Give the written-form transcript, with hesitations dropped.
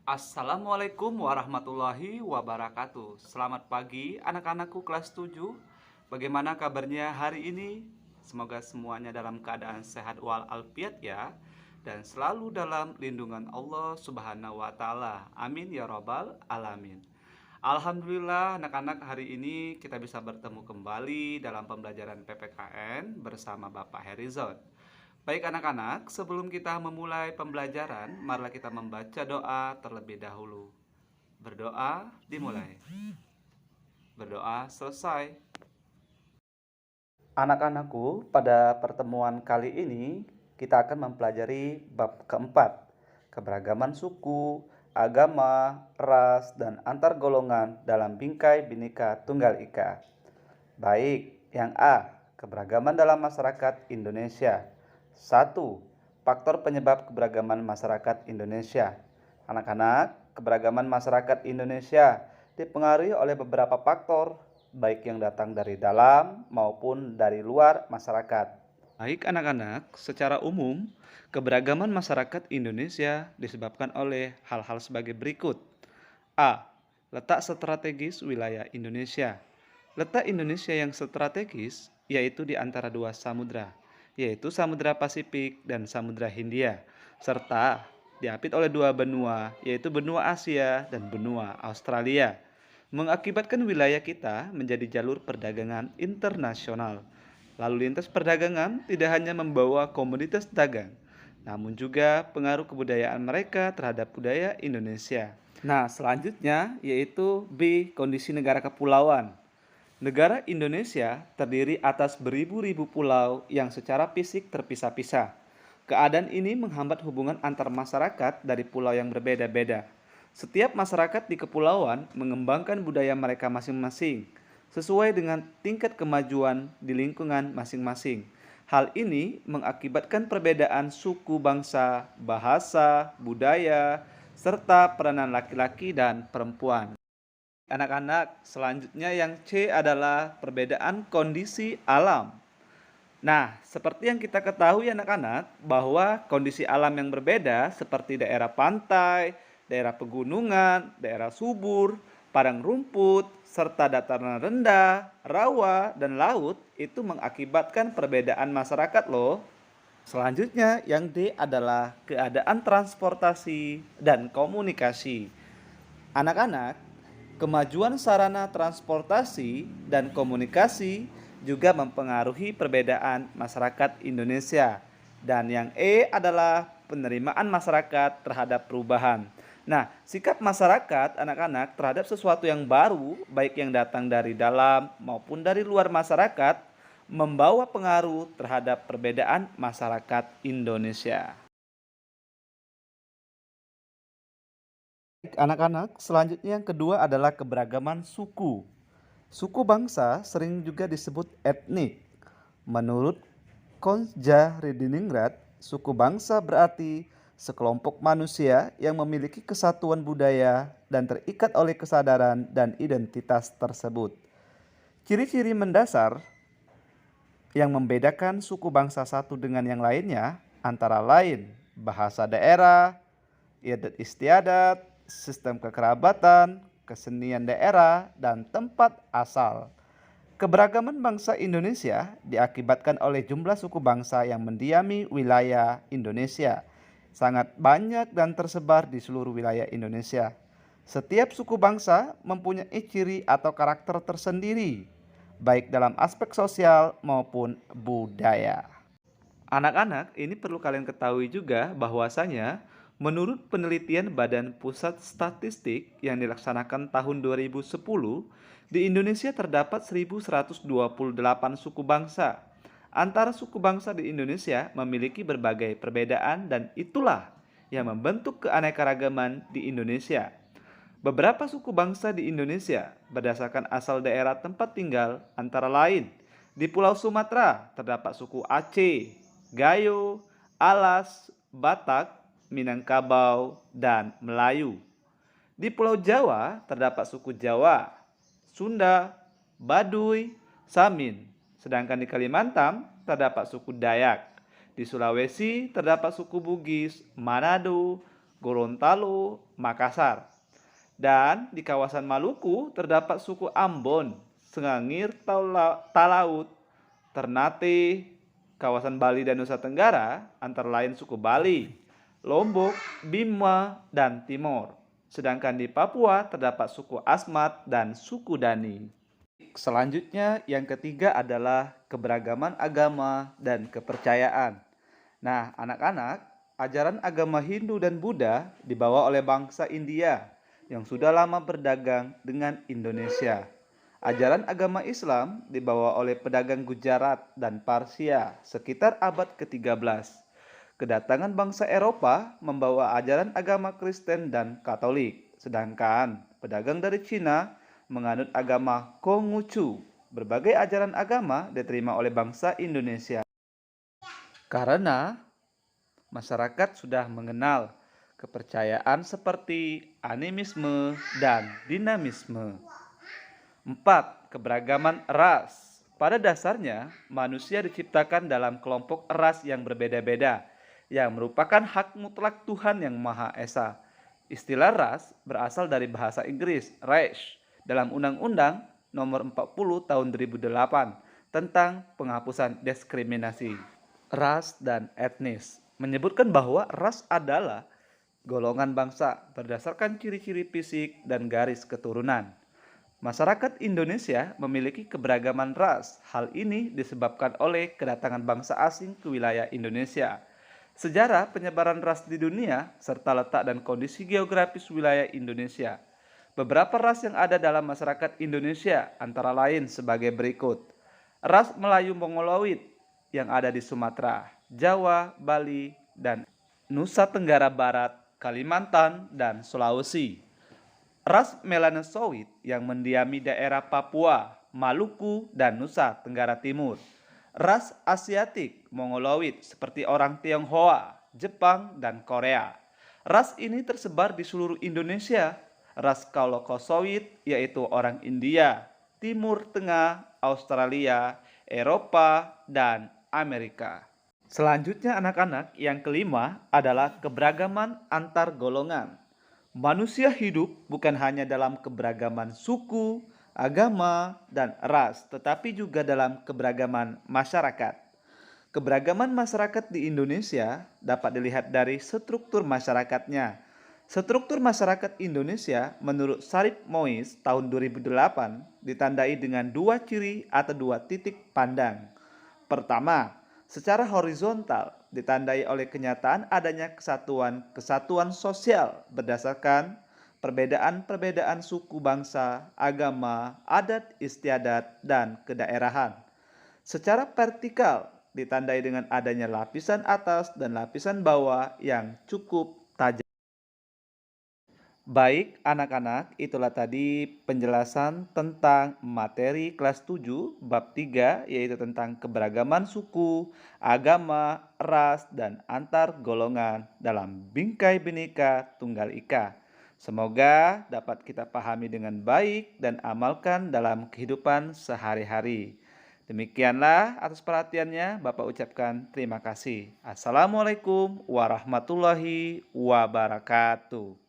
Assalamualaikum warahmatullahi wabarakatuh. Selamat pagi anak-anakku kelas 7. Bagaimana kabarnya hari ini? Semoga semuanya dalam keadaan sehat walafiat ya, dan selalu dalam lindungan Allah Subhanahu wa taala. Amin ya robbal alamin. Alhamdulillah anak-anak, hari ini kita bisa bertemu kembali dalam pembelajaran PPKN bersama Bapak Herizon. Baik anak-anak, sebelum kita memulai pembelajaran, marilah kita membaca doa terlebih dahulu. Berdoa dimulai. Berdoa selesai. Anak-anakku, pada pertemuan kali ini kita akan mempelajari bab keempat, keberagaman suku, agama, ras, dan antar golongan dalam bingkai Bhinneka Tunggal Ika. Baik, yang A, keberagaman dalam masyarakat Indonesia. 1. Faktor penyebab keberagaman masyarakat Indonesia. Anak-anak, keberagaman masyarakat Indonesia dipengaruhi oleh beberapa faktor, baik yang datang dari dalam maupun dari luar masyarakat. Baik anak-anak, secara umum, keberagaman masyarakat Indonesia disebabkan oleh hal-hal sebagai berikut. A. Letak strategis wilayah Indonesia. Letak Indonesia yang strategis yaitu di antara dua samudra, yaitu Samudra Pasifik dan Samudra Hindia, serta diapit oleh dua benua, yaitu benua Asia dan benua Australia, mengakibatkan wilayah kita menjadi jalur perdagangan internasional. Lalu lintas perdagangan tidak hanya membawa komoditas dagang, namun juga pengaruh kebudayaan mereka terhadap budaya Indonesia. Nah, selanjutnya yaitu B. Kondisi negara kepulauan. Negara Indonesia terdiri atas beribu-ribu pulau yang secara fisik terpisah-pisah. Keadaan ini menghambat hubungan antar masyarakat dari pulau yang berbeda-beda. Setiap masyarakat di kepulauan mengembangkan budaya mereka masing-masing, sesuai dengan tingkat kemajuan di lingkungan masing-masing. Hal ini mengakibatkan perbedaan suku bangsa, bahasa, budaya, serta peranan laki-laki dan perempuan. Anak-anak, selanjutnya yang C adalah perbedaan kondisi alam. Nah, seperti yang kita ketahui anak-anak, bahwa kondisi alam yang berbeda seperti daerah pantai, daerah pegunungan, daerah subur, padang rumput, serta dataran rendah, rawa, dan laut itu mengakibatkan perbedaan masyarakat loh. Selanjutnya yang D adalah keadaan transportasi dan komunikasi. Anak-anak, kemajuan sarana transportasi dan komunikasi juga mempengaruhi perbedaan masyarakat Indonesia. Dan yang E adalah penerimaan masyarakat terhadap perubahan. Nah, sikap masyarakat anak-anak terhadap sesuatu yang baru, baik yang datang dari dalam maupun dari luar masyarakat, membawa pengaruh terhadap perbedaan masyarakat Indonesia. Anak-anak, selanjutnya yang kedua adalah keberagaman suku. Suku bangsa sering juga disebut etnik. Menurut Konja Rediningrat, suku bangsa berarti sekelompok manusia yang memiliki kesatuan budaya dan terikat oleh kesadaran dan identitas tersebut. Ciri-ciri mendasar yang membedakan suku bangsa satu dengan yang lainnya antara lain bahasa daerah, adat istiadat, sistem kekerabatan, kesenian daerah, dan tempat asal. Keberagaman bangsa Indonesia diakibatkan oleh jumlah suku bangsa yang mendiami wilayah Indonesia. Sangat banyak dan tersebar di seluruh wilayah Indonesia. Setiap suku bangsa mempunyai ciri atau karakter tersendiri, baik dalam aspek sosial maupun budaya. Anak-anak, ini perlu kalian ketahui juga bahwasanya menurut penelitian Badan Pusat Statistik yang dilaksanakan tahun 2010, di Indonesia terdapat 1.128 suku bangsa. Antara suku bangsa di Indonesia memiliki berbagai perbedaan dan itulah yang membentuk keanekaragaman di Indonesia. Beberapa suku bangsa di Indonesia berdasarkan asal daerah tempat tinggal antara lain di Pulau Sumatera terdapat suku Aceh, Gayo, Alas, Batak, Minangkabau, dan Melayu. Di Pulau Jawa terdapat suku Jawa, Sunda, Baduy, Samin. Sedangkan di Kalimantan terdapat suku Dayak. Di Sulawesi terdapat suku Bugis, Manado, Gorontalo, Makassar. Dan di kawasan Maluku terdapat suku Ambon, Sengangir, Talaut, Ternate. Kawasan Bali dan Nusa Tenggara antara lain suku Bali, Lombok, Bima, dan Timor. Sedangkan di Papua terdapat suku Asmat dan suku Dani. Selanjutnya yang ketiga adalah keberagaman agama dan kepercayaan. Nah, anak-anak, ajaran agama Hindu dan Buddha dibawa oleh bangsa India yang sudah lama berdagang dengan Indonesia. Ajaran agama Islam dibawa oleh pedagang Gujarat dan Parsia sekitar abad ke-13. Kedatangan bangsa Eropa membawa ajaran agama Kristen dan Katolik, sedangkan pedagang dari Cina menganut agama Konghucu. Berbagai ajaran agama diterima oleh bangsa Indonesia karena masyarakat sudah mengenal kepercayaan seperti animisme dan dinamisme. 4. Keberagaman ras. Pada dasarnya, manusia diciptakan dalam kelompok ras yang berbeda-beda, yang merupakan hak mutlak Tuhan Yang Maha Esa. Istilah ras berasal dari bahasa Inggris, race, dalam Undang-Undang Nomor 40 Tahun 2008 tentang penghapusan diskriminasi. Ras dan etnis menyebutkan bahwa ras adalah golongan bangsa berdasarkan ciri-ciri fisik dan garis keturunan. Masyarakat Indonesia memiliki keberagaman ras. Hal ini disebabkan oleh kedatangan bangsa asing ke wilayah Indonesia. Sejarah penyebaran ras di dunia serta letak dan kondisi geografis wilayah Indonesia. Beberapa ras yang ada dalam masyarakat Indonesia antara lain sebagai berikut. Ras Melayu Mongoloid yang ada di Sumatera, Jawa, Bali, dan Nusa Tenggara Barat, Kalimantan, dan Sulawesi. Ras Melanosoid yang mendiami daerah Papua, Maluku, dan Nusa Tenggara Timur. Ras Asiatik Mongoloid seperti orang Tionghoa, Jepang, dan Korea. Ras ini tersebar di seluruh Indonesia. Ras Caucasoid yaitu orang India, Timur Tengah, Australia, Eropa, dan Amerika. Selanjutnya anak-anak, yang kelima adalah keberagaman antar golongan. Manusia hidup bukan hanya dalam keberagaman suku, agama, dan ras, tetapi juga dalam keberagaman masyarakat. Keberagaman masyarakat di Indonesia dapat dilihat dari struktur masyarakatnya. Struktur masyarakat Indonesia menurut Sarip Mois tahun 2008 ditandai dengan dua ciri atau dua titik pandang. Pertama, secara horizontal ditandai oleh kenyataan adanya kesatuan sosial berdasarkan perbedaan-perbedaan suku bangsa, agama, adat istiadat, dan kedaerahan. Secara vertikal ditandai dengan adanya lapisan atas dan lapisan bawah yang cukup tajam. Baik anak-anak, itulah tadi penjelasan tentang materi kelas 7 bab 3 yaitu tentang keberagaman suku, agama, ras, dan antar golongan dalam Bingkai Bhinneka Tunggal Ika. Semoga dapat kita pahami dengan baik dan amalkan dalam kehidupan sehari-hari. Demikianlah atas perhatiannya Bapak ucapkan terima kasih. Assalamualaikum warahmatullahi wabarakatuh.